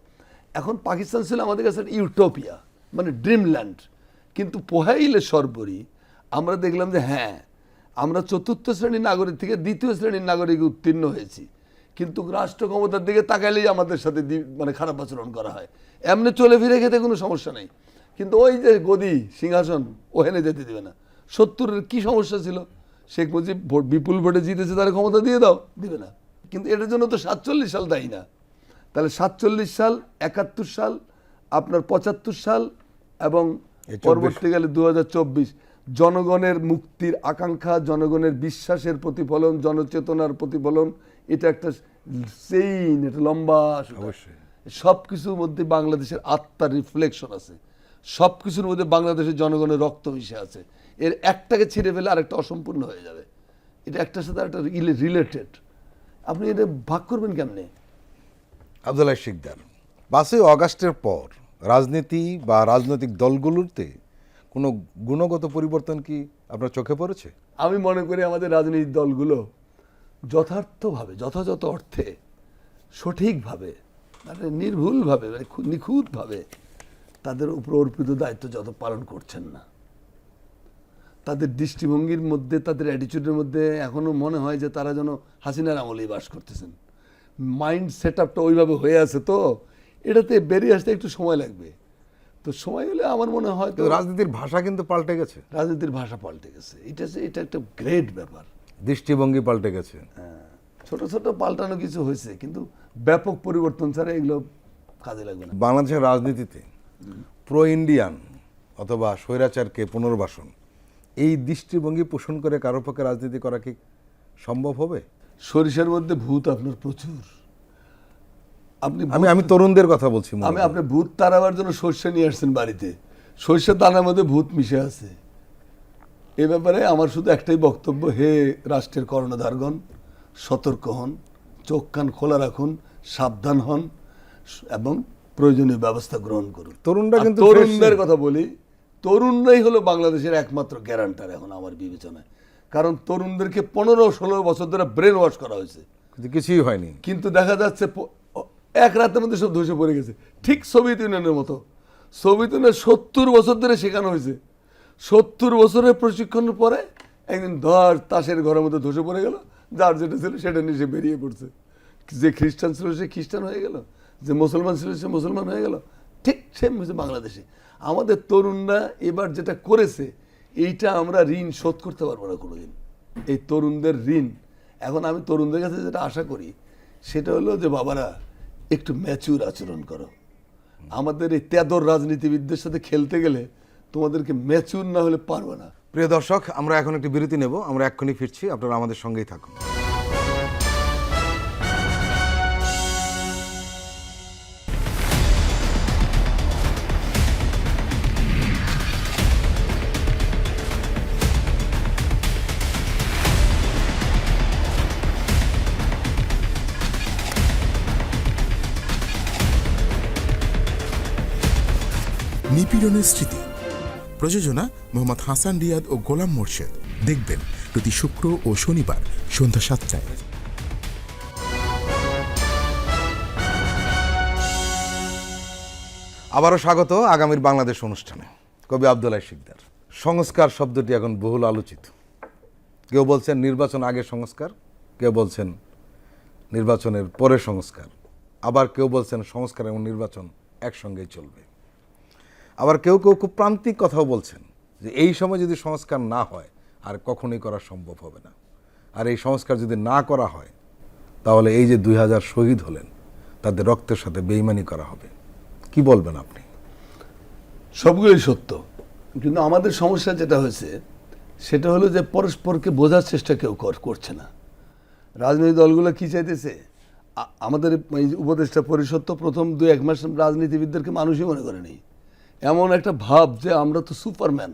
এখন পাকিস্তান ছিল আমাদের কাছে ইউটোপিয়া, মানে ড্রিমল্যান্ড। কিন্তু পোহাইলে সর্বরি আমরা দেখলাম যে হ্যাঁ, আমরা 4র্থ শ্রেণীর নাগরিক থেকে 2য় শ্রেণীর নাগরিক উত্তীর্ণ হয়েছি, কিন্তু রাষ্ট্র ক্ষমতার দিকে তাকাইলেই আমাদের সাথে মানে খারাপ আচরণ করা হয়। এমনি চলে ফিরে খেতে কোনো সমস্যা নেই, কিন্তু ওই যে গদি সিংহাসন ওখানে যেতে দেবে না। 70-এর কী সমস্যা ছিল? শেখ মুজিব বিপুল ভোটে জিতেছে, তার ক্ষমতা দিয়ে দাও, দিবে না। কিন্তু এটার জন্য তো 47 সাল দায়ী না। তাহলে 47 সাল, 71 সাল, আপনার 75 সাল এবং পরবর্তীকালে 2024 জনগণের মুক্তির আকাঙ্ক্ষা, জনগণের বিশ্বাসের প্রতিফলন, জনচেতনার প্রতিফলন। এটা একটা চেইন, এটা লম্বা। অবশ্যই সব কিছুর মধ্যে বাংলাদেশের আত্মার রিফ্লেকশন আছে। সব কিছুর মধ্যে বাংলাদেশের জনগণের রক্ত মিশে আছে। এর একটাকে ছিঁড়ে ফেলে আরেকটা অসম্পূর্ণ হয়ে যাবে। এটা একটার সাথে একটা রিলেটেড। আপনি এটা ভাগ করবেন কেমনে? আব্দুল্লাহ শিকদার, 5ই অগাস্টের পর রাজনীতি বা রাজনৈতিক দলগুলোতে কোনো গুণগত পরিবর্তন কি আপনার চোখে পড়েছে? আমি মনে করি আমাদের রাজনৈতিক দলগুলো যথার্থভাবে, যথাযথ অর্থে, সঠিকভাবে, মানে নির্ভুলভাবে, মানে নিখুঁতভাবে তাদের উপর অর্পিত দায়িত্ব যত পালন করছেন না। তাদের দৃষ্টিভঙ্গির মধ্যে, তাদের অ্যাটিচিউডের মধ্যে এখনো মনে হয় যে তারা যেন হাসিনার আমলেই বাস করতেছেন। মাইন্ড সেট আপটা ওইভাবে হয়ে আছে, তো এটাতে বেরিয়ে আসতে একটু সময় লাগবে। তো সময় হলে আমার মনে হয় তো রাজনীতির ভাষা কিন্তু পাল্টে গেছে, রাজনীতির ভাষা পাল্টে গেছে। এটা একটা গ্রেট ব্যাপার। দৃষ্টিভঙ্গি পাল্টে গেছে। ছোট ছোট পাল্টানো কিছু হয়েছে, কিন্তু ব্যাপক পরিবর্তন ছাড়া এগুলো কাজে লাগবে না। বাংলাদেশের রাজনীতিতে প্রো ইন্ডিয়ান অথবা স্বৈরাচারকে পুনর্বাসন, এই দৃষ্টিভঙ্গি পোষণ করে কারো পক্ষে রাজনীতি করা কি সম্ভব হবে? সরিষার মধ্যে ভূত আপনার প্রচুর। আপনি আমি তরুণদের কথা বলছি। আপনি ভূত তাড়াবার জন্য সর্ষে নিয়ে আসছেন বাড়িতে, সর্ষে দানার মধ্যে ভূত মিশে আছে। এ ব্যাপারে আমার শুধু একটাই বক্তব্য, হে রাষ্ট্রের কর্ণধারগণ, সতর্ক হন, চোখ কান খোলা রাখুন, সাবধান হন এবং প্রয়োজনীয় ব্যবস্থা গ্রহণ করুন। তরুণরা কিন্তু তরুণদের কথা বলি, তরুণরাই হলো বাংলাদেশের একমাত্র গ্যারান্টার এখন আমার বিবেচনায়। কারণ তরুণদেরকে 15-16 বছর ধরে ব্রেন ওয়াশ করা হয়েছে, কিছুই হয়নি। কিন্তু দেখা যাচ্ছে এক রাতের মধ্যে সব ধসে পড়ে গেছে। ঠিক সোভিয়েত ইউনিয়নের মতো। সোভিয়েত ইউনিয়ন 70 বছর ধরে শেখানো হয়েছে, 70 বছরের প্রশিক্ষণের পরে একদিন তাসের ঘরের মধ্যে ধসে পড়ে গেল। যার যেটা ছিল সেটা নিয়ে সে বেরিয়ে পড়ছে। যে খ্রিস্টান ছিল সে খ্রিস্টান হয়ে গেল, যে মুসলমান ছিল সে মুসলমান হয়ে গেল। ঠিক সেম হয়েছে বাংলাদেশে। আমাদের তরুণরা এবার যেটা করেছে, এইটা আমরা ঋণ শোধ করতে পারবো না কোনোদিন, এই তরুণদের ঋণ। এখন আমি তরুণদের কাছে যেটা আশা করি সেটা হলো যে বাবারা একটু ম্যাচিউর আচরণ করো। আমাদের এই তেদর রাজনীতিবিদদের সাথে খেলতে গেলে তোমাদেরকে ম্যাচিউর না হলে পারবে না। প্রিয় দর্শক, আমরা এখন একটি বিরতি নেব, আমরা এক্ষুনি ফিরছি, আপনারা আমাদের সঙ্গেই থাকুন। নিপীড়নের স্মৃতি, প্রযোজনা মোহাম্মদ হাসান রিয়াদ ও গোলাম মোর্শেদ। দেখবেন প্রতি শুক্র ও শনিবার সন্ধ্যা 7টায়। আবারও স্বাগত আগামীর বাংলাদেশ অনুষ্ঠানে। কবি আব্দুল্লাহ শিকদার, সংস্কার শব্দটি এখন বহুল আলোচিত। কেউ বলছেন নির্বাচন আগে সংস্কার, কেউ বলছেন নির্বাচনের পরে সংস্কার, আবার কেউ বলছেন সংস্কার এবং নির্বাচন একসঙ্গেই চলবে। আবার কেউ কেউ খুব প্রান্তিক কথাও বলছেন যে এই সময় যদি সংস্কার না হয় আর কখনোই করা সম্ভব হবে না, আর এই সংস্কার যদি না করা হয় তাহলে এই যে 2000 শহীদ হলেন তাদের রক্তের সাথে বেইমানি করা হবে। কি বলবেন আপনি? সবগুলোই সত্য, কিন্তু আমাদের সমস্যা যেটা হয়েছে সেটা হলো যে পরস্পরকে বোঝার চেষ্টা কেউ করছে না। রাজনৈতিক দলগুলো কি চাইতেছে, আমাদের এই উপদেষ্টা পরিষদ তো প্রথম 2-1 মাস রাজনীতিবিদদেরকে মানুষই মনে করে নেই। এমন একটা ভাব যে আমরা তো সুপারম্যান,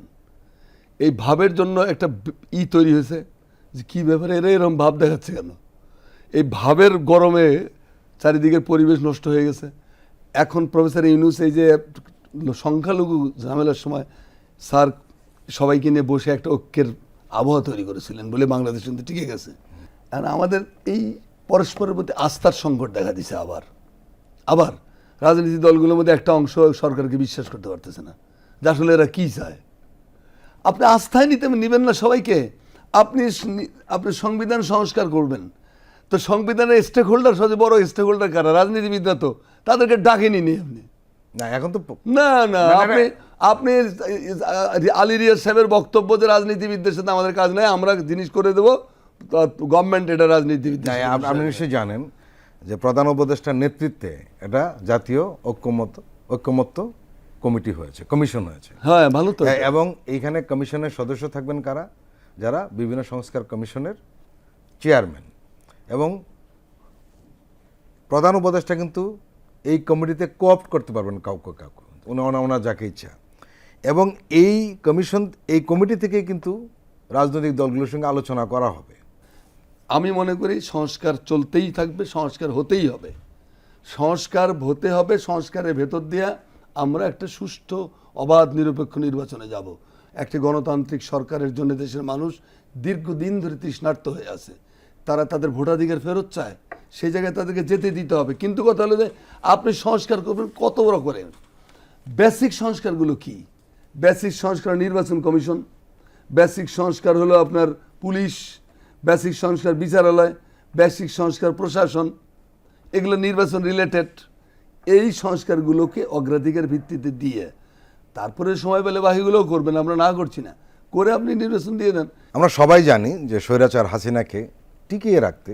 এই ভাবের জন্য একটা তৈরি হয়েছে যে কী ব্যাপারে এরা এরকম ভাব দেখাচ্ছে কেন। এই ভাবের গরমে চারিদিকের পরিবেশ নষ্ট হয়ে গেছে। এখন প্রফেসর ইউনূস এই যে সংখ্যালঘু ঝামেলার সময় স্যার সবাইকে নিয়ে বসে একটা ঐক্যের আবহাওয়া তৈরি করেছিলেন বলে বাংলাদেশ কিন্তু টিকে গেছে। আর আমাদের এই পরস্পরের প্রতি আস্থার সংকট দেখা দিছে। আবার রাজনীতি দলগুলোর মধ্যে একটা অংশ সরকারকে বিশ্বাস করতে পারতেছে না যে আসলে এরা কী চায়। আপনি আস্থায় নেবেন না সবাইকে। আপনি সংবিধান সংস্কার করবেন, তো সংবিধানের স্টেক হোল্ডার, সবচেয়ে বড় স্টেক হোল্ডার কারা? রাজনীতিবিদরা। তো তাদেরকে ডাকেনি আপনি। না, এখন তো না, আপনি আলী রিয়াজ সাহেবের বক্তব্য যে রাজনীতিবিদদের সাথে আমাদের কাজ নাই, আমরা জিনিস করে দেবো, গভর্নমেন্ট এটা রাজনীতিবিদ। আপনি নিশ্চয়ই জানেন যে প্রধান উপদেষ্টার নেতৃত্বে এটা জাতীয় ঐক্যমত্য কমিটি হয়েছে, কমিশন হয়েছে। হ্যাঁ, ভালো তো। এবং এইখানে কমিশনের সদস্য থাকবেন কারা? যারা বিভিন্ন সংস্কার কমিশনের চেয়ারম্যান। এবং প্রধান উপদেষ্টা কিন্তু এই কমিটিতে কোঅপ্ট করতে পারবেন কাউকে ওনার যাকে ইচ্ছা। এবং এই কমিটি থেকে কিন্তু রাজনৈতিক দলগুলোর সঙ্গে আলোচনা করা হবে। আমি মনে করি সংস্কার চলতেই থাকবে, সংস্কার হতেই হবে, সংস্কার হতে হবে। সংস্কারের ভেতর দিয়ে আমরা একটা সুষ্ঠু অবাধ নিরপেক্ষ নির্বাচনে যাব। একটি গণতান্ত্রিক সরকারের জন্য দেশের মানুষ দীর্ঘদিন ধরে তৃষ্ণার্ত হয়ে আছে, তারা তাদের ভোটাধিকার ফেরত চায়, সেই জায়গায় তাদেরকে যেতে দিতে হবে। কিন্তু কথা হলো যে আপনি সংস্কার করবেন কত বড় করেন, বেসিক সংস্কারগুলো কি? বেসিক সংস্কার নির্বাচন কমিশন, বেসিক সংস্কার হলো আপনার পুলিশ, বেসিক সংস্কার বিচারালয়, বেসিক সংস্কার প্রশাসন, এগুলো নির্বাচন রিলেটেড। এই সংস্কারগুলোকে অগ্রাধিকার ভিত্তিতে দিয়ে তারপরে সময় পেলে বাকিগুলোও করবেন, আমরা না করছি না, করে আপনি নির্বাচন দিয়ে দেন। আমরা সবাই জানি যে স্বৈরাচার হাসিনাকে টিকিয়ে রাখতে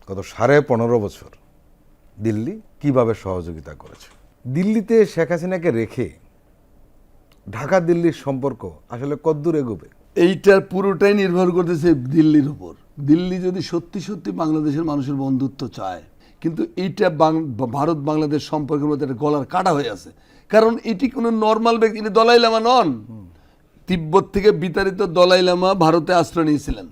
গত 15.5 বছর দিল্লি কিভাবে সহযোগিতা করেছে। দিল্লিতে শেখ হাসিনাকে রেখে ঢাকা দিল্লির সম্পর্ক আসলে কদ্দূর এগোবে? এইটার পুরোটাই নির্ভর করতেছে দিল্লির উপর। দিল্লি যদি সত্যি সত্যি বাংলাদেশের মানুষের বন্ধুত্ব চায়, কিন্তু এইটা ভারত বাংলাদেশ সম্পর্কের মধ্যে একটা গলার কাটা হয়ে আছে। কারণ এটি কোনো নর্মাল ব্যক্তি, এটি দলাই লামা নন। তিব্বত থেকে বিতাড়িত দলাই লামা ভারতে আশ্রয় নিয়েছিলেন,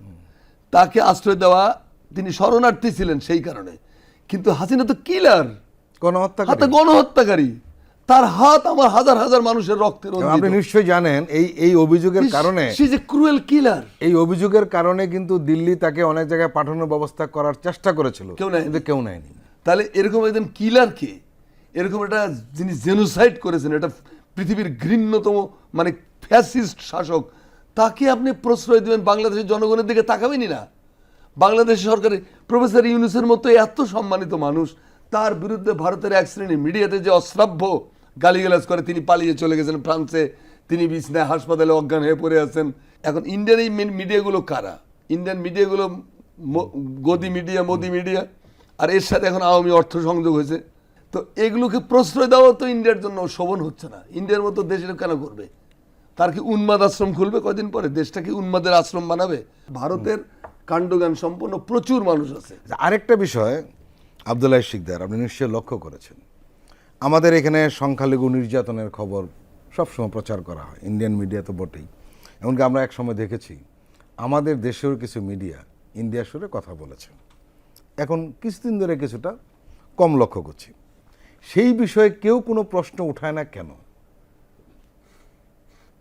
তাকে আশ্রয় দেওয়া, তিনি শরণার্থী ছিলেন সেই কারণে। কিন্তু হাসিনা তো কিলার, গণহত্যাকারী, তার হাত আমার হাজার হাজার মানুষের রক্তের। আপনি নিশ্চয়ই জানেন এই অভিযোগের কারণে, সে যে ক্রুয়েল কিলার, এই অভিযোগের কারণে কিন্তু দিল্লি তাকে অনেক জায়গায় পাঠানোর ব্যবস্থা করার চেষ্টা করেছিল, কিন্তু কেউ নেয়নি। তাহলে এরকম একজন কিলার কে, এরকম একটা যিনি জেনোসাইড করেছেন, এটা পৃথিবীর ঘৃণ্যতম মানে ফ্যাসিস্ট শাসক, তাকে আপনি প্রশ্রয় দেবেন? বাংলাদেশের জনগণের দিকে তাকাবেনই না। বাংলাদেশ সরকারের প্রফেসর ইউনূসের মতো এত সম্মানিত মানুষ, তার বিরুদ্ধে ভারতের এক শ্রেণী মিডিয়াতে যে অশ্রাব্য গালিগালাজ করে, তিনি পালিয়ে চলে গেছেন ফ্রান্সে, তিনি বিছনায় হাসপাতালে অজ্ঞান হয়ে পড়ে আছেন। এখন ইন্ডিয়ান এই মিডিয়াগুলো কারা? ইন্ডিয়ান মিডিয়াগুলো গদি মিডিয়া, মোদি মিডিয়া, আর এর সাথে এখন আওয়ামী অর্থ সংযোগ হয়েছে। তো এগুলোকে প্রশ্রয় দেওয়া তো ইন্ডিয়ার জন্য শোভন হচ্ছে না। ইন্ডিয়ার মতো দেশ এটা কেন করবে? তার কি উন্মাদ আশ্রম খুলবে কদিন পরে? দেশটা কি উন্মাদের আশ্রম বানাবে? ভারতের কাণ্ডজ্ঞান সম্পন্ন প্রচুর মানুষ আছে। আরেকটা বিষয় আব্দুল্লাহ শিকদার, আপনি নিশ্চয়ই লক্ষ্য করেছেন, আমাদের এখানে সংখ্যালঘু নির্যাতনের খবর সবসময় প্রচার করা হয়, ইন্ডিয়ান মিডিয়া তো বটেই। এমনকি আমরা এক সময় দেখেছি আমাদের দেশেও কিছু মিডিয়া ইন্ডিয়া সুরে কথা বলেছে। এখন কিছুদিন ধরে কিছুটা কম লক্ষ্য করছি। সেই বিষয়ে কেউ কোনো প্রশ্ন উঠায় না কেন?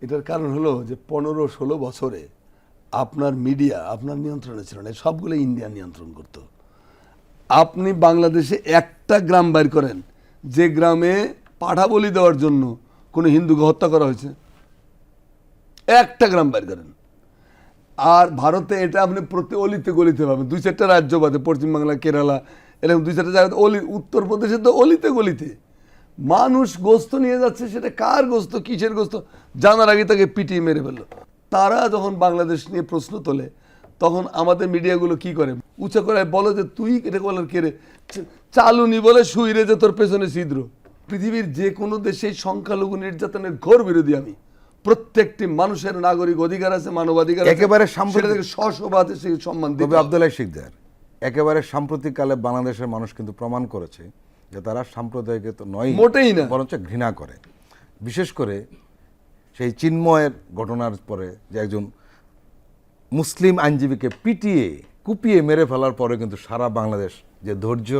এটার কারণ হলো যে 15-16 বছরে আপনার মিডিয়া আপনার নিয়ন্ত্রণে ছিল না, সবগুলো ইন্ডিয়া নিয়ন্ত্রণ করত। আপনি বাংলাদেশে একটা গ্রাম বাইর করেন যে গ্রামে পাঠা বলি দেওয়ার জন্য কোনো হিন্দুকে হত্যা করা হয়েছে? একটা গ্রাম বাইর করেন। আর ভারতে এটা আপনি প্রতি অলিতে গলিতে পাবেন, 2-4টা রাজ্য বাদে, পশ্চিমবাংলা, কেরালা, এরকম 2-4টা জায়গাতে উত্তরপ্রদেশে তো অলিতে গলিতে মানুষ গোস্ত নিয়ে যাচ্ছে, সেটা কার গোস্ত, কিসের গোস্ত জানার আগে তাকে পিটিয়ে মেরে ফেললো। তারা যখন বাংলাদেশ নিয়ে প্রশ্ন তোলে, তখন আমাদের মিডিয়াগুলো কি করে, উঁচা করে বলে যে তুই এটা বলার কে রে, চালুনি বলে শুইরে যে তোর পেছনে ছিদ্র। পৃথিবীর যে কোনো দেশে সংখ্যালঘু নির্যাতনের ঘোর বিরোধী আমি। প্রত্যেকটি মানুষের নাগরিক অধিকার আছে, মানবাধিকার একেবারে সশবাদে সেই সম্মান দিতে হবে। আব্দুল্লাহ শিকদার, একেবারে সাম্প্রতিককালে বাংলাদেশের মানুষ কিন্তু প্রমাণ করেছে যে তারা সাম্প্রদায়িকতা নয়, মোটেই না, বরঞ্চ ঘৃণা করে। বিশেষ করে সেই চিন্ময়ের ঘটনার পরে যে একজন মুসলিম আইনজীবীকে পিটিয়ে কুপিয়ে মেরে ফেলার পরে কিন্তু সারা বাংলাদেশ যে ধৈর্য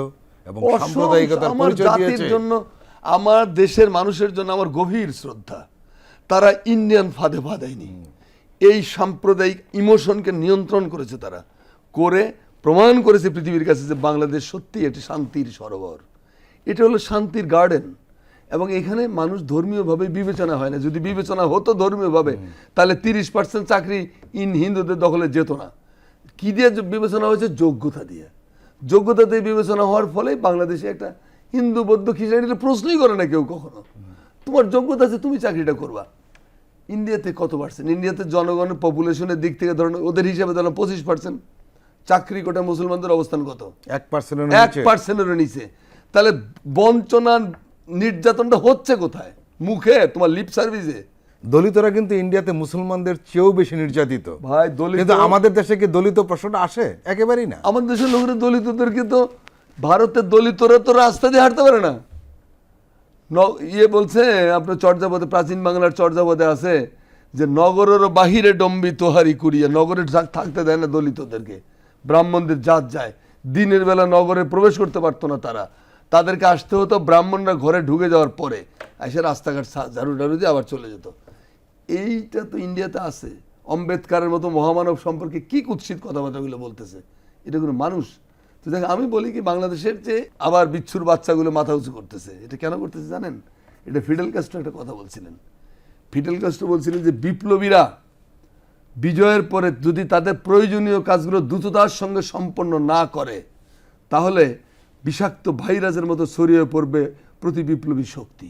এবং সাম্প্রদায়িকতার পরিচয় দিয়েছে। জন্য আমার দেশের মানুষের জন্য আমার গভীর শ্রদ্ধা। তারা ইন্ডিয়ান ফাঁদে পা দেয়নি, এই সাম্প্রদায়িক ইমোশনকে নিয়ন্ত্রণ করেছে, তারা করে প্রমাণ করেছে পৃথিবীর কাছে যে বাংলাদেশ সত্যি এটি শান্তির সরোবর, এটা হলো শান্তির গার্ডেন। এবং এখানে মানুষ ধর্মীয়ভাবে বিবেচনা হয় না। যদি বিবেচনা হতো ধর্মীয়ভাবে, তাহলে 30% চাকরি হিন্দুদের দখলে যেত না। কি দিয়ে বিবেচনা হয়েছে? যোগ্যতা দিয়ে। যোগ্যতা দিয়ে বিবেচনা হওয়ার ফলে বাংলাদেশে একটা হিন্দু বৌদ্ধ খ্রিস্টান প্রশ্নই করে না কেউ কখনো। তোমার যোগ্যতা আছে, তুমি চাকরিটা করবা। ইন্ডিয়াতে কত পার্সেন্ট? ইন্ডিয়াতে জনগণের পপুলেশনের দিক থেকে ধরেন ওদের হিসাবে ধরেন 25%। চাকরি কোটা মুসলমানদের অবস্থান কত? 1%-এর নিচে। তাহলে বঞ্চনা নির্যাতনটা হচ্ছে কোথায়? মুখে, তোমার লিপ সার্ভিসে। দলিতরা কিন্তু ইন্ডিয়াতে মুসলমানদের চেয়েও বেশি নির্যাতিত ভাই। দলিত, কিন্তু আমাদের দেশে কি দলিত প্রশ্নটা আসে? একেবারেই না। আমাদের দেশের লোকেরা দলিতদেরকে তো, ভারতের দলিতরা তো রাস্তা দিয়ে হাঁটতে পারে না। ইয়ে বলছে আপনার চর্যাপদে, প্রাচীন বাংলার চর্যাপদে আছে যে নগরের বাহিরে ডম্বি তোহারি কুড়িয়ে, নগরে থাকতে দেয় না দলিতদেরকে, ব্রাহ্মণদের জাত যায়, দিনের বেলা নগরে প্রবেশ করতে পারতো না তারা, তাদেরকে আসতে হতো ব্রাহ্মণরা ঘরে ঢুকে যাওয়ার পরে, এসে রাস্তাঘাট ঝাড়ু টাড়ু দিয়ে আবার চলে যেত। এইটা তো ইন্ডিয়াতে আছে। আম্বেদকারের মতো মহামানব সম্পর্কে কি কুৎসিত কথাবার্তাগুলো বলতেছে, এটা কোনো মানুষ? তো দেখ, আমি বলি কি, বাংলাদেশের যে আবার বিচ্ছুর বাচ্চাগুলো মাথা উঁচু করতেছে, এটা কেন করতেছে জানেন? এটা ফিডেল কাস্ট্রো একটা কথা বলছিলেন। ফিডেল কাস্ট্রো বলছিলেন যে বিপ্লবীরা বিজয়ের পরে যদি তাদের প্রয়োজনীয় কাজগুলো দ্রুততার সঙ্গে সম্পন্ন না করে, তাহলে বিষাক্ত ভাইরাসের মতো ছড়িয়ে পড়বে প্রতি বিপ্লবী শক্তি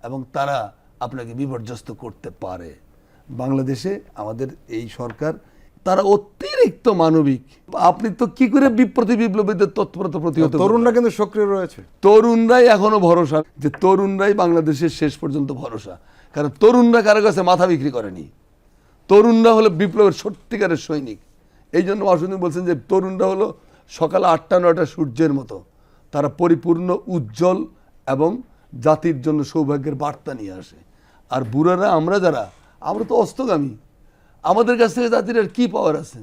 এবং তারা আপনাকে বিপর্যস্ত করতে পারে। বাংলাদেশে আমাদের এই সরকার, তারা অতিরিক্ত মানবিক। আপনি তো কি করে প্রতি বিপ্লবীদের তৎপরতা প্রতিহত করবেন? তরুণরা কিন্তু সক্রিয় রয়েছে। তরুণরাই এখনো ভরসা, যে তরুণরাই বাংলাদেশের শেষ পর্যন্ত ভরসা। কারণ তরুণরা কারো কাছে মাথা বিক্রি করেনি, তরুণরা হলো বিপ্লবের সত্যিকারের সৈনিক। এই জন্য অসুন্দর বলছেন যে তরুণরা হলো সকাল 8টা-9টা সূর্যের মতো, তারা পরিপূর্ণ উজ্জ্বল এবং জাতির জন্য সৌভাগ্যের বার্তা নিয়ে আসে। আর বুড়ারা, আমরা যারা, আমরা তো অস্তগামী, আমাদের কাছ থেকে জাতির আর কী পাওয়ার আছে?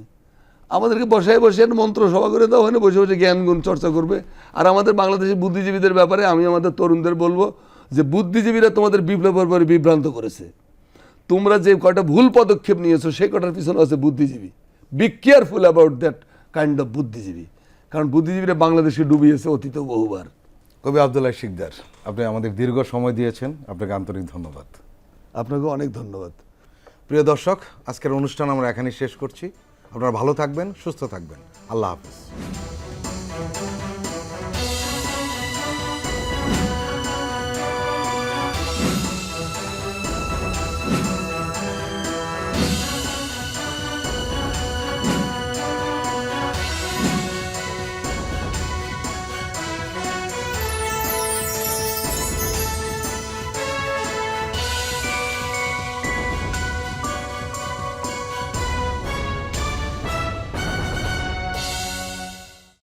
আমাদেরকে বসায় বসে একটা মন্ত্র সভা করে দেওয়া হয় না, বসে বসে জ্ঞান গুণ চর্চা করবে। আর আমাদের বাংলাদেশের বুদ্ধিজীবীদের ব্যাপারে আমি আমাদের তরুণদের বলবো যে বুদ্ধিজীবীরা তোমাদের বিপ্লবের পরে বিভ্রান্ত করেছে। তোমরা যে কয়টা ভুল পদক্ষেপ নিয়েছো সেই কটার পিছনে আছে বুদ্ধিজীবী। Be careful about that kind of বুদ্ধিজীবী, কারণ বুদ্ধিজীবীরা বাংলাদেশকে ডুবিয়েছে অতীত বহুবার। কবি আব্দুল্লাহ শিকদার, আপনি আমাদের দীর্ঘ সময় দিয়েছেন, আপনাকে আন্তরিক ধন্যবাদ। আপনাকে অনেক ধন্যবাদ। প্রিয় দর্শক, আজকের অনুষ্ঠান আমরা এখানেই শেষ করছি। আপনারা ভালো থাকবেন, সুস্থ থাকবেন। আল্লাহ হাফেজ।